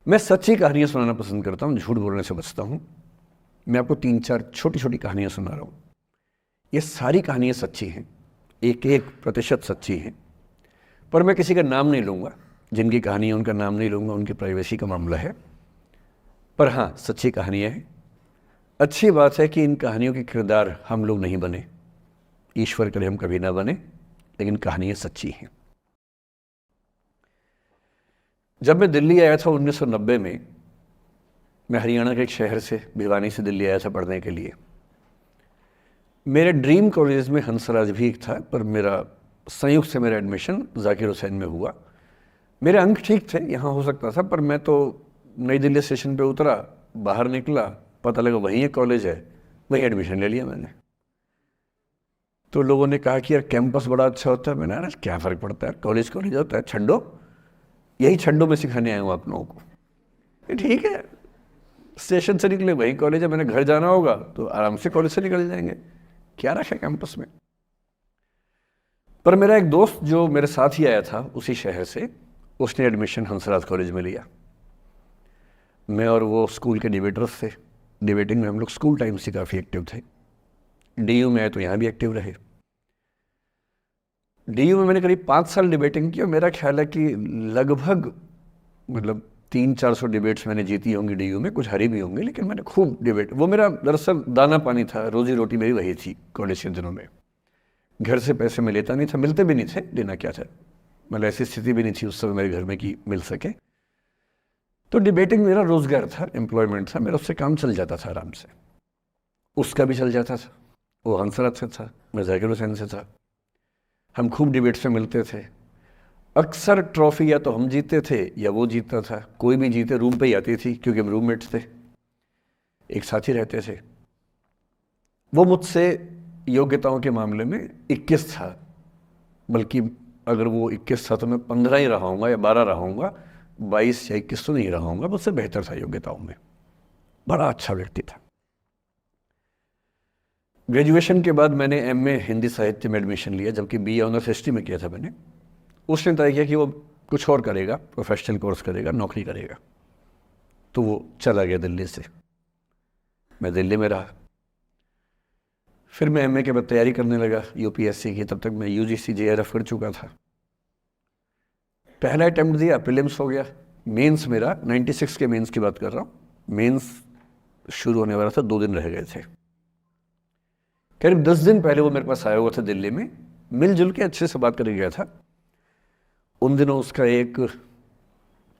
मैं सच्ची कहानियाँ सुनाना पसंद करता हूँ, झूठ बोलने से बचता हूँ। मैं आपको 3-4 छोटी छोटी कहानियाँ सुना रहा हूँ। ये सारी कहानियाँ सच्ची हैं, 1-1% सच्ची हैं, पर मैं किसी का नाम नहीं लूँगा। जिनकी कहानी है उनका नाम नहीं लूँगा, उनकी प्राइवेसी का मामला है। पर हाँ, सच्ची कहानियाँ हैं। अच्छी बात है कि इन कहानियों के किरदार हम लोग नहीं बने, ईश्वर करे हम कभी ना बने, लेकिन कहानियाँ सच्ची हैं। जब मैं दिल्ली आया था 1990 में, मैं हरियाणा के एक शहर से, भिवानी से दिल्ली आया था पढ़ने के लिए। मेरे ड्रीम कॉलेज में हंसराज भी एक था, पर मेरा संयुक्त से मेरा एडमिशन जाकिर हुसैन में हुआ। मेरे अंक ठीक थे, यहाँ हो सकता था, पर मैं तो नई दिल्ली स्टेशन पे उतरा, बाहर निकला, पता लगा वहीं एक कॉलेज है, वहीं एडमिशन ले लिया मैंने। तो लोगों ने कहा कि यार कैंपस बड़ा अच्छा होता है। मैंने, अरे क्या फ़र्क पड़ता है, कॉलेज कॉलेज होता है, छड्डो, यही छड्डो में सिखाने आया हूँ आप लोगों को। ठीक है, स्टेशन से निकले वहीं कॉलेज है, मैंने घर जाना होगा तो आराम से कॉलेज से निकल जाएंगे, क्या रखा है कैंपस में। पर मेरा एक दोस्त जो मेरे साथ ही आया था उसी शहर से, उसने एडमिशन हंसराज कॉलेज में लिया। मैं और वो स्कूल के डिबेटर्स थे, डिबेटिंग में हम लोग स्कूल टाइम से काफ़ी एक्टिव थे। डीयू में आए तो यहाँ भी एक्टिव रहे। डीयू में मैंने करीब 5 साल डिबेटिंग की और मेरा ख्याल है कि लगभग 300-400 डिबेट्स मैंने जीती होंगी डीयू में, कुछ हारी भी होंगी, लेकिन मैंने खूब डिबेट, वो मेरा दरअसल दाना पानी था, रोजी रोटी मेरी वही थी कॉलेज के दिनों में। घर से पैसे मैं लेता नहीं था, मिलते भी नहीं थे, लेना क्या था, मतलब ऐसी स्थिति भी नहीं थी उस समय मेरे घर में कि मिल सके। तो डिबेटिंग मेरा रोजगार था, एम्प्लॉयमेंट था मेरा, उससे काम चल जाता था आराम से। उसका भी चल जाता था, वो हंसराज से था, मैं जाकिर हुसैन से था। हम खूब डिबेट्स में मिलते थे। अक्सर ट्रॉफी या तो हम जीतते थे या वो जीतता था, कोई भी जीते रूम पे ही आती थी, क्योंकि हम रूममेट्स थे, एक साथ ही रहते थे। वो मुझसे योग्यताओं के मामले में 21 था, बल्कि अगर वो 21 था तो मैं 15 ही रहा हूँगा या 12 रहा हूँगा, 22 या 21 तो नहीं रहा हूँगा, मुझसे बेहतर था योग्यताओं में, बड़ा अच्छा व्यक्ति था। ग्रेजुएशन के बाद मैंने एमए हिंदी साहित्य में एडमिशन लिया, जबकि बीए ऑनर्स हिस्ट्री में किया था मैंने। उसने तय किया कि वो कुछ और करेगा, प्रोफेशनल कोर्स करेगा, नौकरी करेगा, तो वो चला गया दिल्ली से। मैं दिल्ली में रहा। फिर मैं एमए के बाद तैयारी करने लगा यूपीएससी की, तब तक मैं यूजीसी जेआरएफ कर चुका था। पहला अटैम्प्ट दिया, प्रीलिम्स हो गया। मेंस मेरा 96 के मेंस की बात कर रहा हूँ, मेंस शुरू होने वाला था, 2 दिन रह गए थे। करीब 10 दिन पहले वो मेरे पास आया हुआ था दिल्ली में, मिलजुल के अच्छे से बात करके गया था। उन दिनों उसका एक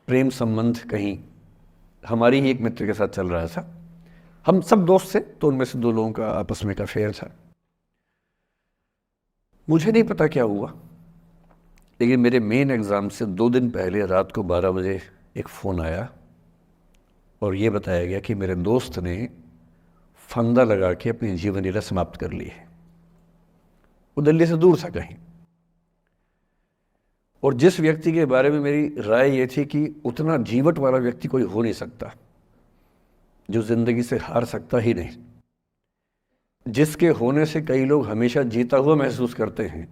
प्रेम संबंध कहीं हमारी ही एक मित्र के साथ चल रहा था। हम सब दोस्त थे, तो उनमें से 2 लोगों का आपस में का अफेयर था। मुझे नहीं पता क्या हुआ, लेकिन मेरे मेन एग्ज़ाम से 2 दिन पहले रात को 12 बजे एक फ़ोन आया और ये बताया गया कि मेरे दोस्त ने फंदा लगा के अपनी जीवन लीला समाप्त कर ली है। वो दिल्ली से दूर था कहीं, और जिस व्यक्ति के बारे में मेरी राय ये थी कि उतना जीवट वाला व्यक्ति कोई हो नहीं सकता, जो ज़िंदगी से हार सकता ही नहीं, जिसके होने से कई लोग हमेशा जीता हुआ महसूस करते हैं,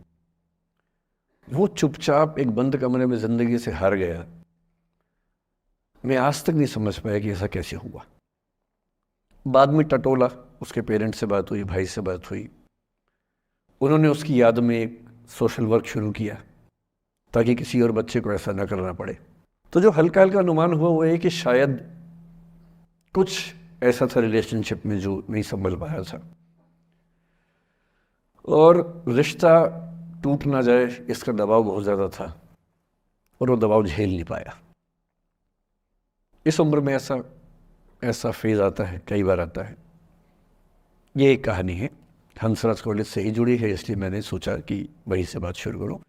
वो चुपचाप एक बंद कमरे में ज़िंदगी से हार गया। मैं आज तक नहीं समझ पाया कि ऐसा कैसे हुआ। बाद में टटोला, उसके पेरेंट्स से बात हुई, भाई से बात हुई, उन्होंने उसकी याद में एक सोशल वर्क शुरू किया ताकि किसी और बच्चे को ऐसा ना करना पड़े। तो जो हल्का हल्का अनुमान हुआ वो है कि शायद कुछ ऐसा था रिलेशनशिप में जो नहीं संभल पाया था, और रिश्ता टूट ना जाए इसका दबाव बहुत ज़्यादा था, और वो दबाव झेल नहीं पाया। इस उम्र में ऐसा फेज़ आता है, कई बार आता है। ये एक कहानी है, हंसराज कॉलेज से ही जुड़ी है, इसलिए मैंने सोचा कि वहीं से बात शुरू करूँ।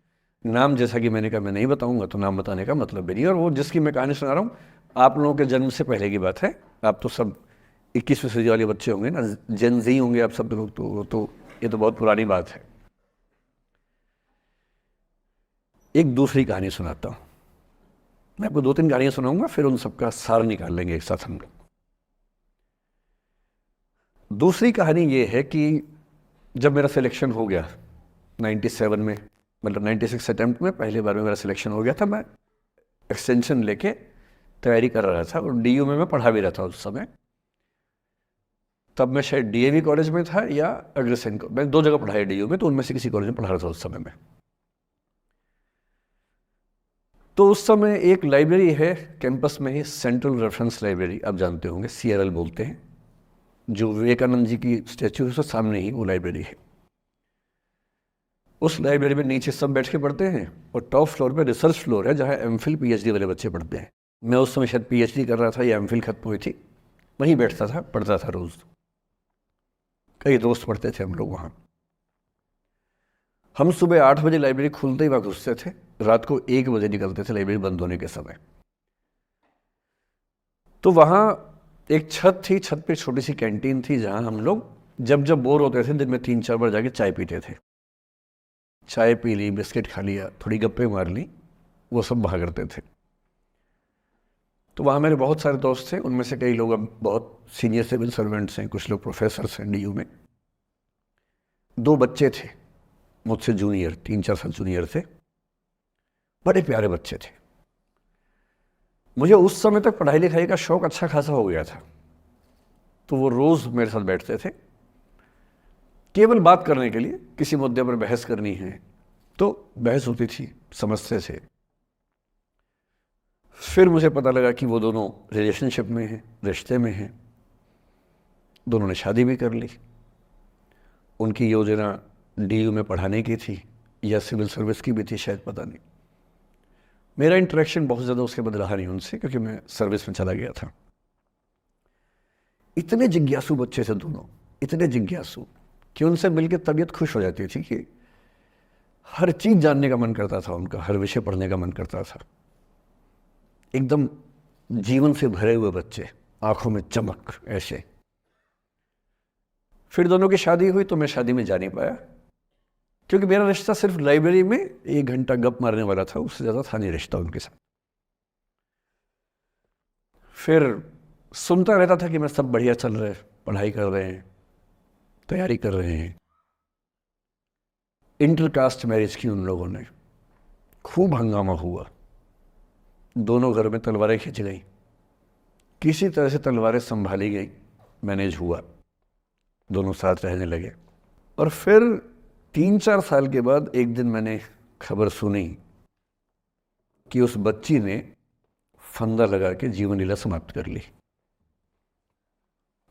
नाम जैसा कि मैंने कहा मैं नहीं बताऊंगा, तो नाम बताने का मतलब भी नहीं। और वो जिसकी मैं कहानी सुना रहा हूँ, आप लोगों के जन्म से पहले की बात है। आप तो सब 21वीं सदी वाले बच्चे होंगे ना, जेन ज़ी होंगे आप सब लोग, तो ये तो बहुत पुरानी बात है। एक दूसरी कहानी सुनाता हूँ। मैं आपको 2-3 कहानियाँ सुनाऊंगा, फिर उन सबका सार निकाल लेंगे एक साथ हम लोग। दूसरी कहानी ये है कि जब मेरा सिलेक्शन हो गया 97 में, मतलब 96 अटैम्प्ट में पहली बार में मेरा सिलेक्शन हो गया था, मैं एक्सटेंशन लेके तैयारी कर रहा था और डीयू में मैं पढ़ा भी रहा था उस समय। तब मैं शायद डीएवी कॉलेज में था या अग्रसेन को, मैं 2 जगह पढ़ा है डीयू में, तो उनमें से किसी कॉलेज में पढ़ा रहा था उस समय में। तो उस समय एक लाइब्रेरी है कैंपस में ही, सेंट्रल रेफरेंस लाइब्रेरी, आप जानते होंगे, CRL बोलते हैं, जो विवेकानंद जी की स्टैचू है उसके सामने ही वो लाइब्रेरी है। उस लाइब्रेरी में नीचे सब बैठ के पढ़ते हैं और टॉप फ्लोर पे रिसर्च फ्लोर है जहाँ MPhil PhD वाले बच्चे पढ़ते हैं। मैं उस समय शायद PhD कर रहा था या MPhil खत्म हुई थी, वहीं बैठता था, पढ़ता था रोज़। कई दोस्त पढ़ते थे हम लोग वहाँ। हम सुबह 8 बजे लाइब्रेरी खुलते ही वहाँ घुसते थे, रात को 1 बजे निकलते थे लाइब्रेरी बंद होने के समय। तो वहाँ एक छत थी, छत पे छोटी सी कैंटीन थी जहाँ हम लोग जब जब बोर होते थे दिन में 3-4 बार जाके चाय पीते थे। चाय पी ली, बिस्किट खा लिया, थोड़ी गप्पे मार ली, वो सब वहाँ करते थे। तो वहाँ मेरे बहुत सारे दोस्त थे, उनमें से कई लोग अब बहुत सीनियर सिविल सर्वेंट्स हैं, कुछ लोग प्रोफेसर्स हैं DU में। 2 बच्चे थे मुझसे जूनियर, 3-4 साल जूनियर थे, बड़े प्यारे बच्चे थे। मुझे उस समय तक पढ़ाई लिखाई का शौक अच्छा खासा हो गया था, तो वो रोज़ मेरे साथ बैठते थे केवल बात करने के लिए। किसी मुद्दे पर बहस करनी है तो बहस होती थी, समझते थे। फिर मुझे पता लगा कि वो दोनों रिलेशनशिप में हैं, रिश्ते में हैं, दोनों ने शादी भी कर ली। उनकी योजना DU में पढ़ाने की थी या सिविल सर्विस की भी थी, शायद, पता नहीं। मेरा इंटरेक्शन बहुत ज़्यादा उसके बाद रहा नहीं उनसे, क्योंकि मैं सर्विस में चला गया था। इतने जिज्ञासु बच्चे थे दोनों, इतने जिज्ञासु कि उनसे मिलकर तबीयत खुश हो जाती थी कि हर चीज़ जानने का मन करता था उनका, हर विषय पढ़ने का मन करता था। एकदम जीवन से भरे हुए बच्चे, आंखों में चमक ऐसे। फिर दोनों की शादी हुई तो मैं शादी में जा नहीं पाया, क्योंकि मेरा रिश्ता सिर्फ लाइब्रेरी में 1 घंटा गप मारने वाला था, उससे ज़्यादा था नहीं रिश्ता उनके साथ। फिर सुनता रहता था कि मैं सब बढ़िया चल रहे, पढ़ाई कर रहे हैं, तैयारी कर रहे हैं। इंटरकास्ट मैरिज की उन लोगों ने, खूब हंगामा हुआ, दोनों घर में तलवारें खिंच गई, किसी तरह से तलवारें संभाली गई, मैनेज हुआ, दोनों साथ रहने लगे। और फिर 3-4 साल के बाद एक दिन मैंने खबर सुनी कि उस बच्ची ने फंदा लगा के जीवन लीला समाप्त कर ली।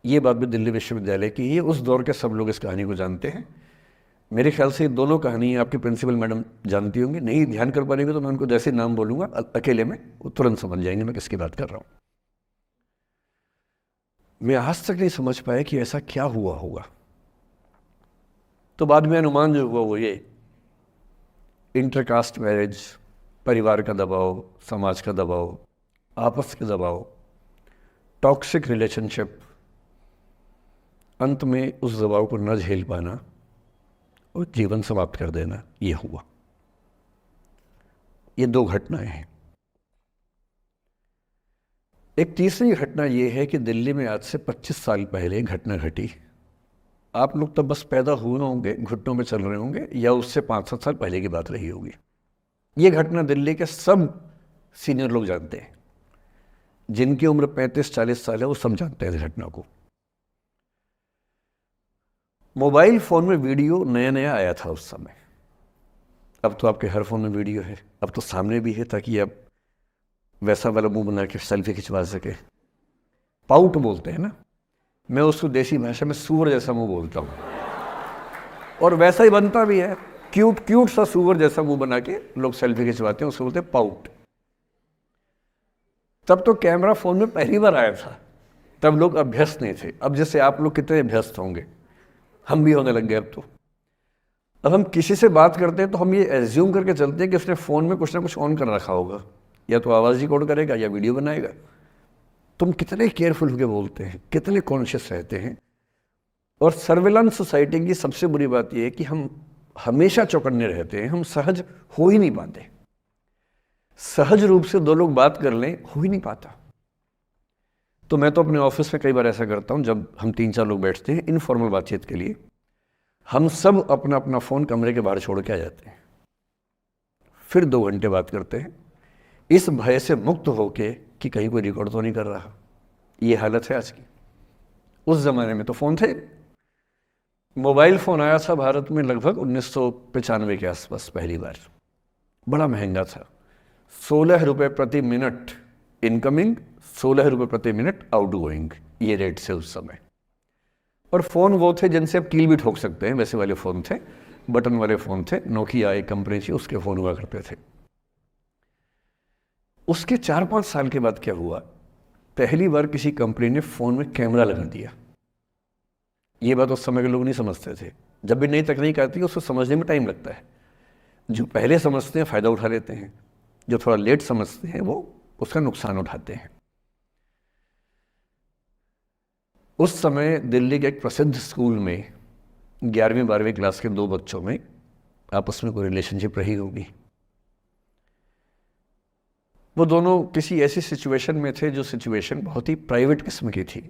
ये बात भी दिल्ली विश्वविद्यालय की, ये उस दौर के सब लोग इस कहानी को जानते हैं। मेरे ख्याल से दोनों कहानी आपके प्रिंसिपल मैडम जानती होंगी, नहीं ध्यान कर पाएंगे तो मैं उनको जैसे नाम बोलूँगा अकेले में वो तुरंत समझ जाएंगे मैं किसकी बात कर रहा हूँ। मैं आज तक नहीं समझ पाया कि ऐसा क्या हुआ होगा। तो बाद में अनुमान जो हुआ वो ये, इंटरकास्ट मैरिज, परिवार का दबाव, समाज का दबाव, आपस के दबाव, टॉक्सिक रिलेशनशिप, अंत में उस दबाव को न झेल पाना और जीवन समाप्त कर देना, ये हुआ। ये 2 घटनाएं हैं। एक तीसरी घटना ये है कि दिल्ली में आज से 25 साल पहले एक घटना घटी। आप लोग तब बस पैदा हुए होंगे, घुटनों में चल रहे होंगे, या उससे 5-7 साल पहले की बात रही होगी। ये घटना दिल्ली के सब सीनियर लोग जानते हैं, जिनकी उम्र 35-40 साल है वो सब जानते हैं इस घटना को। मोबाइल फ़ोन में वीडियो नया नया आया था उस समय। अब तो आपके हर फ़ोन में वीडियो है, अब तो सामने भी है, ताकि आप वैसा वाला मुंह बना के सेल्फी खिंचवा सके। पाउट बोलते हैं ना, मैं उसको देसी भाषा में सूअर जैसा मुंह बोलता हूँ, और वैसा ही बनता भी है, क्यूट क्यूट सा सूअर जैसा मुंह बना के लोग सेल्फी खिंचवाते हैं, उसको बोलते हैं पाउट। तब तो कैमरा फ़ोन में पहली बार आया था, तब लोग अभ्यस्त नहीं थे। अब जैसे आप लोग कितने अभ्यस्त होंगे, हम भी होने लग गए अब तो। अब हम किसी से बात करते हैं तो हम ये एज्यूम करके चलते हैं कि उसने फ़ोन में कुछ ना कुछ ऑन कर रखा होगा, या तो आवाज़ रिकॉर्ड करेगा या वीडियो बनाएगा। तुम कितने केयरफुल होकर बोलते हैं, कितने कॉन्शियस रहते हैं। और सर्विलांस सोसाइटी की सबसे बुरी बात यह है कि हम हमेशा चौकन्ने रहते हैं, हम सहज हो ही नहीं पाते। सहज रूप से 2 लोग बात कर लें, हो ही नहीं पाता। तो मैं तो अपने ऑफिस में कई बार ऐसा करता हूँ, जब हम 3-4 लोग बैठते हैं इनफॉर्मल बातचीत के लिए, हम सब अपना अपना फ़ोन कमरे के बाहर छोड़ के आ जाते हैं, फिर 2 घंटे बात करते हैं, इस भय से मुक्त होके कि कहीं कोई रिकॉर्ड तो नहीं कर रहा। ये हालत है आज की। उस ज़माने में तो फ़ोन थे। मोबाइल फ़ोन आया था भारत में लगभग 1995 के आसपास पहली बार। बड़ा महंगा था, 16 रुपये प्रति मिनट इनकमिंग, 16 रुपये प्रति मिनट आउटगोइंग, ये रेट से उस समय। और फ़ोन वो थे जिनसे आप कील भी ठोक सकते हैं, वैसे वाले फ़ोन थे, बटन वाले फ़ोन थे। नोकिया एक कंपनी थी, उसके फ़ोन हुआ करते थे। उसके 4-5 साल के बाद क्या हुआ, पहली बार किसी कंपनी ने फ़ोन में कैमरा लगा दिया। ये बात उस समय के लोग नहीं समझते थे। जब भी नई तकनीक आती है उसको समझने में टाइम लगता है। जो पहले समझते हैं फ़ायदा उठा लेते हैं, जो थोड़ा लेट समझते हैं वो उसका नुकसान उठाते हैं। उस समय दिल्ली के एक प्रसिद्ध स्कूल में 11वीं-12वीं क्लास के 2 बच्चों में आपस में कोई रिलेशनशिप रही होगी। वो दोनों किसी ऐसी सिचुएशन में थे जो सिचुएशन बहुत ही प्राइवेट किस्म की थी,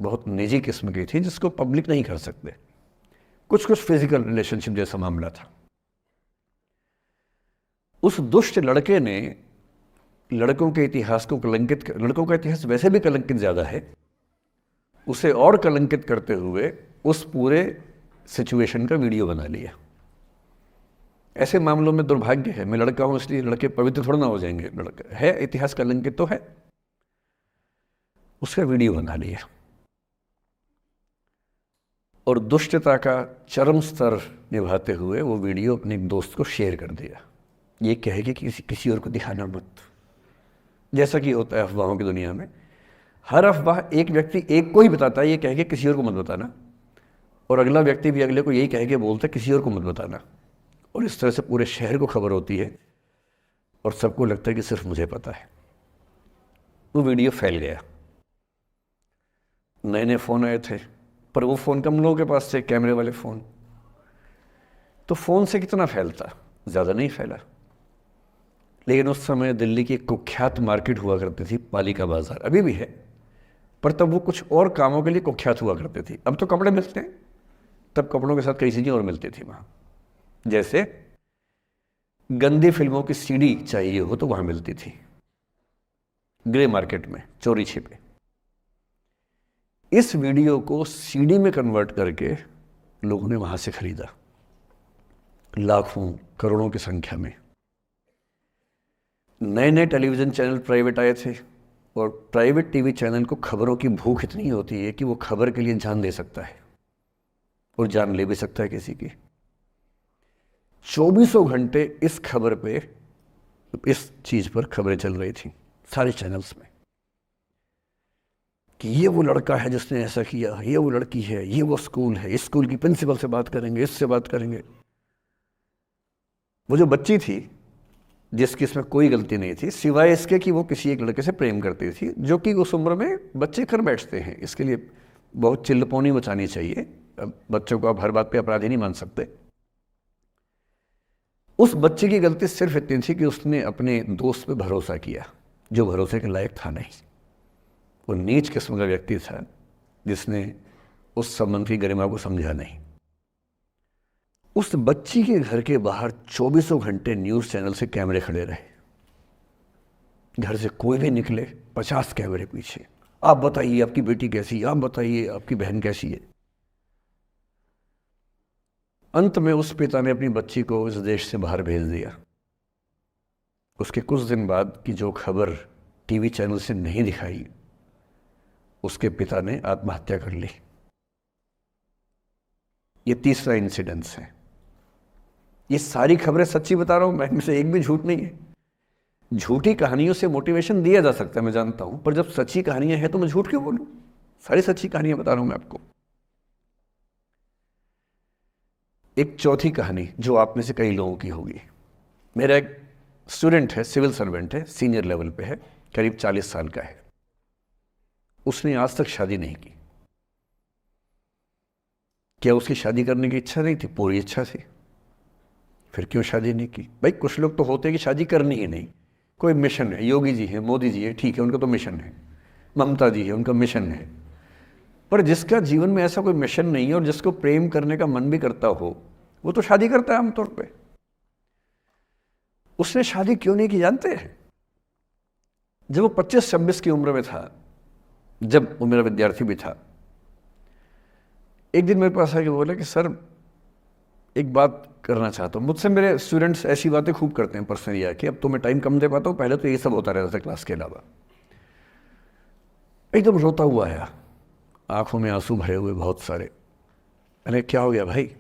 बहुत निजी किस्म की थी, जिसको पब्लिक नहीं कर सकते। कुछ फिजिकल रिलेशनशिप जैसा मामला था। उस दुष्ट लड़के ने लड़कों के इतिहास को कलंकित कर, लड़कों का इतिहास वैसे भी कलंकित ज़्यादा है, उसे और कलंकित करते हुए उस पूरे सिचुएशन का वीडियो बना लिया। ऐसे मामलों में दुर्भाग्य है, मैं लड़का हूं इसलिए लड़के पवित्र थोड़ा ना हो जाएंगे। लड़का है, इतिहास कलंकित तो है, उसका वीडियो बना लिया और दुष्टता का चरम स्तर निभाते हुए वो वीडियो अपने एक दोस्त को शेयर कर दिया। ये कहे कि किसी और को दिखाना मत। जैसा कि होता है अफवाहों की दुनिया में, हर अफवाह एक व्यक्ति एक को ही बताता है, ये कह के किसी और को मत बताना, और अगला व्यक्ति भी अगले को यही कह के बोलता है किसी और को मत बताना। और इस तरह से पूरे शहर को खबर होती है और सबको लगता है कि सिर्फ मुझे पता है। वो वीडियो फैल गया। नए नए फ़ोन आए थे, पर वो फ़ोन कम लोगों के पास थे, कैमरे वाले फ़ोन। तो फ़ोन से कितना फैलता, ज़्यादा नहीं फैला। लेकिन उस समय दिल्ली की एक कुख्यात मार्केट हुआ करती थी, पालिका बाज़ार, अभी भी है, पर तब वो कुछ और कामों के लिए कुख्यात हुआ करती थी। अब तो कपड़े मिलते हैं, तब कपड़ों के साथ कई चीज़ें और मिलती थी वहाँ। जैसे गंदी फिल्मों की सीडी चाहिए हो तो वहाँ मिलती थी, ग्रे मार्केट में चोरी छिपे। इस वीडियो को सीडी में कन्वर्ट करके लोगों ने वहाँ से खरीदा, लाखों करोड़ों की संख्या में। नए नए टेलीविज़न चैनल प्राइवेट आए थे, और प्राइवेट टीवी चैनल को खबरों की भूख इतनी होती है कि वो खबर के लिए जान दे सकता है और जान ले भी सकता है किसी की। 24 घंटे इस खबर पे, इस चीज़ पर खबरें चल रही थी सारे चैनल्स में कि ये वो लड़का है जिसने ऐसा किया, ये वो लड़की है, ये वो स्कूल है, इस स्कूल की प्रिंसिपल से बात करेंगे, इससे बात करेंगे। वो जो बच्ची थी जिसकी इसमें कोई गलती नहीं थी, सिवाय इसके कि वो किसी एक लड़के से प्रेम करती थी, जो कि उस उम्र में बच्चे कर बैठते हैं। इसके लिए बहुत चिल्लपौनी मचानी चाहिए। बच्चों को आप हर बात पे अपराधी नहीं मान सकते। उस बच्चे की गलती सिर्फ इतनी थी कि उसने अपने दोस्त पे भरोसा किया, जो भरोसे के लायक था नहीं। वो नीच किस्म का व्यक्ति था जिसने उस संबंध की गरिमा को समझा नहीं। उस बच्ची के घर के बाहर 24 घंटे न्यूज़ चैनल से कैमरे खड़े रहे। घर से कोई भी निकले 50 कैमरे पीछे, आप बताइए आपकी बेटी कैसी है, आप बताइए आपकी बहन कैसी है। अंत में उस पिता ने अपनी बच्ची को इस देश से बाहर भेज दिया। उसके कुछ दिन बाद की जो खबर टीवी चैनल से नहीं दिखाई, उसके पिता ने आत्महत्या कर ली। ये तीसरा इंसिडेंस है। ये सारी खबरें सच्ची बता रहा हूं मैं, इनमें से एक भी झूठ नहीं है। झूठी कहानियों से मोटिवेशन दिया जा सकता है, मैं जानता हूं, पर जब सच्ची कहानियां हैं तो मैं झूठ क्यों बोलूं? सारी सच्ची कहानियां बता रहा हूं मैं आपको। एक चौथी कहानी जो आप में से कई लोगों की होगी। मेरा एक स्टूडेंट है, सिविल सर्वेंट है, सीनियर लेवल पे है, करीब 40 साल का है। उसने आज तक शादी नहीं की। क्या उसकी शादी करने की इच्छा नहीं थी? पूरी इच्छा थी। फिर क्यों शादी नहीं की? भाई कुछ लोग तो होते हैं कि शादी करनी ही नहीं, कोई मिशन है। योगी जी है, मोदी जी है, ठीक है, उनका तो मिशन है। ममता जी है, उनका मिशन है। पर जिसका जीवन में ऐसा कोई मिशन नहीं है और जिसको प्रेम करने का मन भी करता हो, वो तो शादी करता है आमतौर पे। उसने शादी क्यों नहीं की जानते हैं? जब वो 25-26 की उम्र में था, जब वो मेरा विद्यार्थी भी था, एक दिन मेरे पास आके बोला कि सर एक बात करना चाहता हूँ। मुझसे मेरे स्टूडेंट्स ऐसी बातें खूब करते हैं पर्सनली आके, अब तो मैं टाइम कम दे पाता हूँ, पहले तो ये सब होता रहता था क्लास के अलावा। एकदम रोता हुआ आया, आंखों में आंसू भरे हुए बहुत सारे। मैंने क्या हो गया भाई?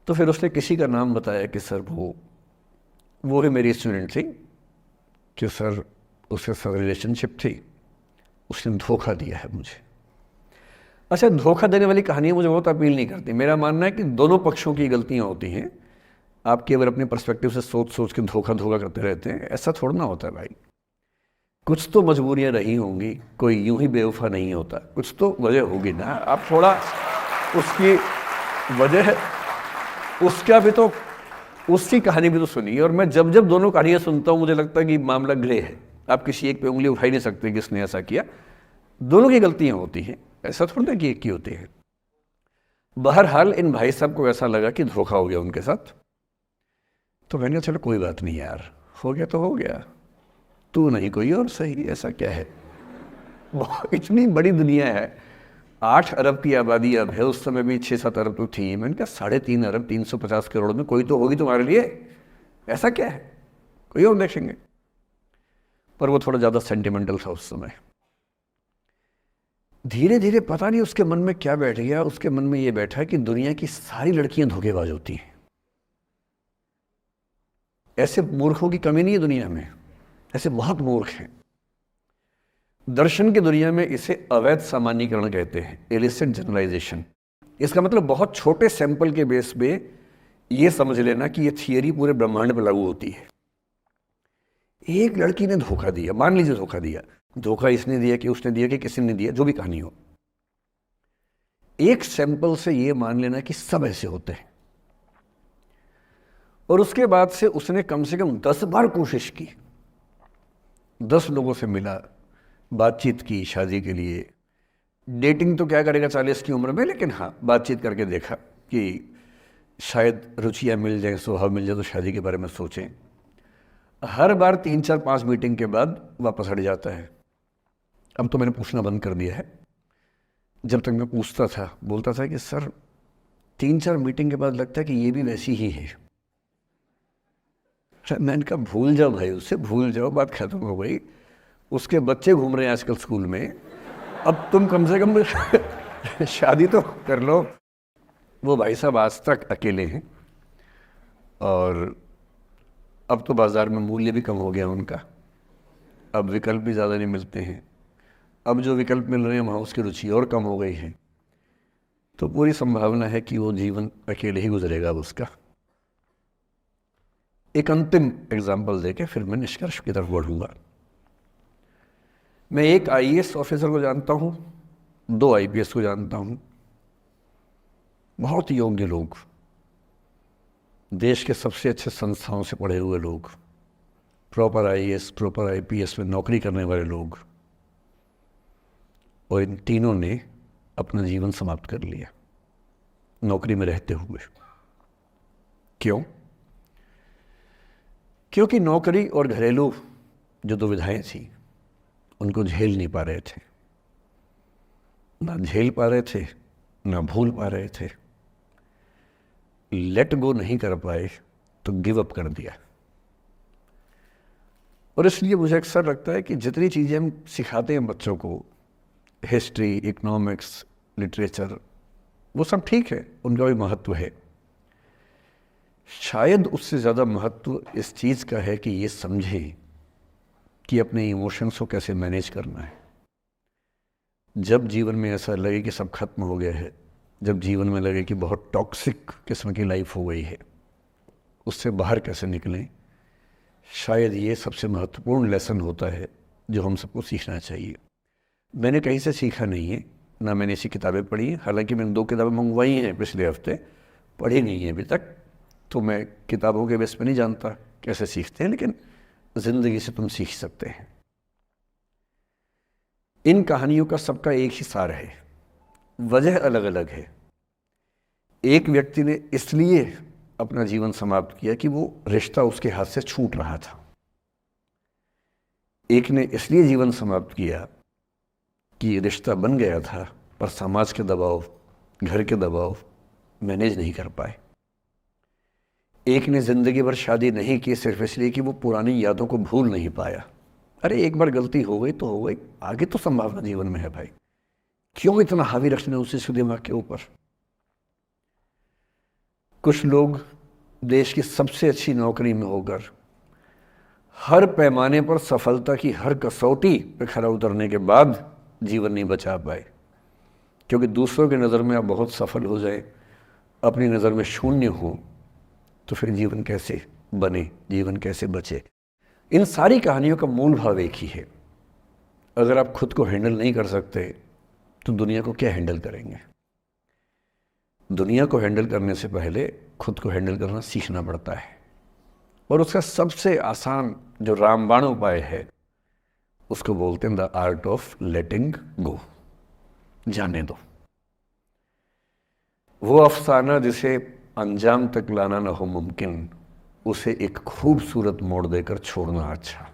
तो फिर उसने किसी का नाम बताया कि सर वो ही मेरी स्टूडेंट थी कि सर उसके साथ रिलेशनशिप थी, उसने धोखा दिया है मुझे। अच्छा, धोखा देने वाली कहानियाँ मुझे बहुत अपील नहीं करती। मेरा मानना है कि दोनों पक्षों की गलतियाँ होती हैं। आप केवल अपने पर्सपेक्टिव से सोच सोच के धोखा करते रहते हैं, ऐसा थोड़ा ना होता है भाई। कुछ तो मजबूरियाँ रही होंगी, कोई यूं ही बेवफा नहीं होता, कुछ तो वजह होगी ना। आप थोड़ा उसकी वजह, उसका भी तो, उसकी कहानी भी तो सुनिए। और मैं जब जब दोनों कहानियाँ सुनता हूँ मुझे लगता है कि मामला ग्रे है। आप किसी एक पे उंगली उठा ही नहीं सकते कि इसने ऐसा किया। दोनों की गलतियाँ होती हैं, ऐसा थोड़ा ना कि एक की होती है। बहरहाल इन भाई साहब को ऐसा लगा कि धोखा हो गया उनके साथ। तो मैंने कहा चलो कोई बात नहीं यार, हो गया तो हो गया, तू नहीं कोई और सही, ऐसा क्या है। इतनी बड़ी दुनिया है, 8 अरब की आबादी अब है, उस समय भी 6-7 अरब तो थी। मैंने कहा 3.5 अरब 350 करोड़ में कोई तो होगी तुम्हारे लिए, ऐसा क्या है, कोई और देखेंगे। पर वो थोड़ा ज़्यादा सेंटिमेंटल था उस समय। धीरे धीरे पता नहीं उसके मन में क्या बैठ गया, उसके मन में ये बैठा कि दुनिया की सारी लड़कियां धोखेबाज होती हैं। ऐसे मूर्खों की कमी नहीं है दुनिया में, ऐसे बहुत मूर्ख हैं। दर्शन की दुनिया में इसे अवैध सामान्यीकरण कहते हैं, इलिसिट जनरलाइजेशन। इसका मतलब बहुत छोटे सैंपल के बेस पे ये समझ लेना कि ये थियरी पूरे ब्रह्मांड पर लागू होती है। एक लड़की ने धोखा दिया, मान लीजिए धोखा दिया, धोखा इसने दिया कि उसने दिया कि किसी ने दिया, जो भी कहानी हो, एक सैंपल से ये मान लेना कि सब ऐसे होते हैं। और उसके बाद से उसने कम से कम 10 बार कोशिश की, 10 लोगों से मिला, बातचीत की शादी के लिए। डेटिंग तो क्या करेगा 40 की उम्र में, लेकिन हाँ बातचीत करके देखा कि शायद रुचियाँ मिल जाएं, स्वभाव मिल जाए तो शादी के बारे में सोचें। हर बार 3-4-5 मीटिंग के बाद वापस हट जाता है। अब तो मैंने पूछना बंद कर दिया है। जब तक मैं पूछता था, बोलता था कि सर 3-4 मीटिंग के बाद लगता है कि ये भी वैसी ही है। मैंने कहा भूल जाओ भाई, उससे भूल जाओ, बात खत्म हो गई। उसके बच्चे घूम रहे हैं आजकल स्कूल में, अब तुम कम से कम शादी तो कर लो। वो भाई साहब आज तक अकेले हैं, और अब तो बाज़ार में मूल्य भी कम हो गया उनका, अब विकल्प भी ज़्यादा नहीं मिलते हैं। अब जो विकल्प मिल रहे हैं वहाँ उसकी रुचि और कम हो गई है। तो पूरी संभावना है कि वो जीवन अकेले ही गुजरेगा उसका। एक अंतिम एग्जाम्पल देके फिर मैं निष्कर्ष की तरफ बढ़ूंगा। मैं एक आईएएस ऑफिसर को जानता हूँ, 2 आईपीएस को जानता हूँ, बहुत योग्य लोग, देश के सबसे अच्छे संस्थाओं से पढ़े हुए लोग, प्रॉपर आईएएस प्रॉपर आईपीएस में नौकरी करने वाले लोग, और इन तीनों ने अपना जीवन समाप्त कर लिया नौकरी में रहते हुए। क्यों? क्योंकि नौकरी और घरेलू जो दुविधाएं थी उनको झेल नहीं पा रहे थे, ना झेल पा रहे थे, ना भूल पा रहे थे, लेट गो नहीं कर पाए तो गिव अप कर दिया। और इसलिए मुझे अक्सर लगता है कि जितनी चीज़ें हम सिखाते हैं बच्चों को, हिस्ट्री, इकोनॉमिक्स, लिटरेचर, वो सब ठीक है, उनका भी महत्व है। शायद उससे ज़्यादा महत्व इस चीज़ का है कि ये समझें कि अपने इमोशंस को कैसे मैनेज करना है। जब जीवन में ऐसा लगे कि सब खत्म हो गया है, जब जीवन में लगे कि बहुत टॉक्सिक किस्म की लाइफ हो गई है, उससे बाहर कैसे निकलें, शायद ये सबसे महत्वपूर्ण लेसन होता है जो हम सबको सीखना चाहिए। मैंने कहीं से सीखा नहीं है, ना मैंने ऐसी किताबें पढ़ी हैं। हालांकि मैंने 2 किताबें मंगवाई हैं पिछले हफ्ते, पढ़ी नहीं है अभी तक, तो मैं किताबों के बेस पे नहीं जानता कैसे सीखते हैं, लेकिन ज़िंदगी से तुम सीख सकते हैं। इन कहानियों का सबका एक ही सार है, वजह अलग अलग है। एक व्यक्ति ने इसलिए अपना जीवन समाप्त किया कि वो रिश्ता उसके हाथ से छूट रहा था। एक ने इसलिए जीवन समाप्त किया कि ये रिश्ता बन गया था पर समाज के दबाव, घर के दबाव मैनेज नहीं कर पाए। एक ने ज़िंदगी भर शादी नहीं की सिर्फ इसलिए कि वो पुरानी यादों को भूल नहीं पाया। अरे एक बार गलती हो गई तो हो गई, आगे तो संभावना जीवन में है भाई, क्यों इतना हावी रखना उसी से दिमाग के ऊपर। कुछ लोग देश की सबसे अच्छी नौकरी में होकर हर पैमाने पर सफलता की हर कसौटी पे खरा उतरने के बाद जीवन नहीं बचा पाए, क्योंकि दूसरों की नज़र में आप बहुत सफल हो जाए, अपनी नज़र में शून्य हो, तो फिर जीवन कैसे बने, जीवन कैसे बचे। इन सारी कहानियों का मूल भाव एक ही है, अगर आप खुद को हैंडल नहीं कर सकते तो दुनिया को क्या हैंडल करेंगे। दुनिया को हैंडल करने से पहले खुद को हैंडल करना सीखना पड़ता है, और उसका सबसे आसान जो रामबाण उपाय है उसको बोलते हैं द आर्ट ऑफ लेटिंग गो, जाने दो। वो अफसाना जिसे अंजाम तक लाना न हो मुमकिन, उसे एक खूबसूरत मोड़ देकर छोड़ना अच्छा।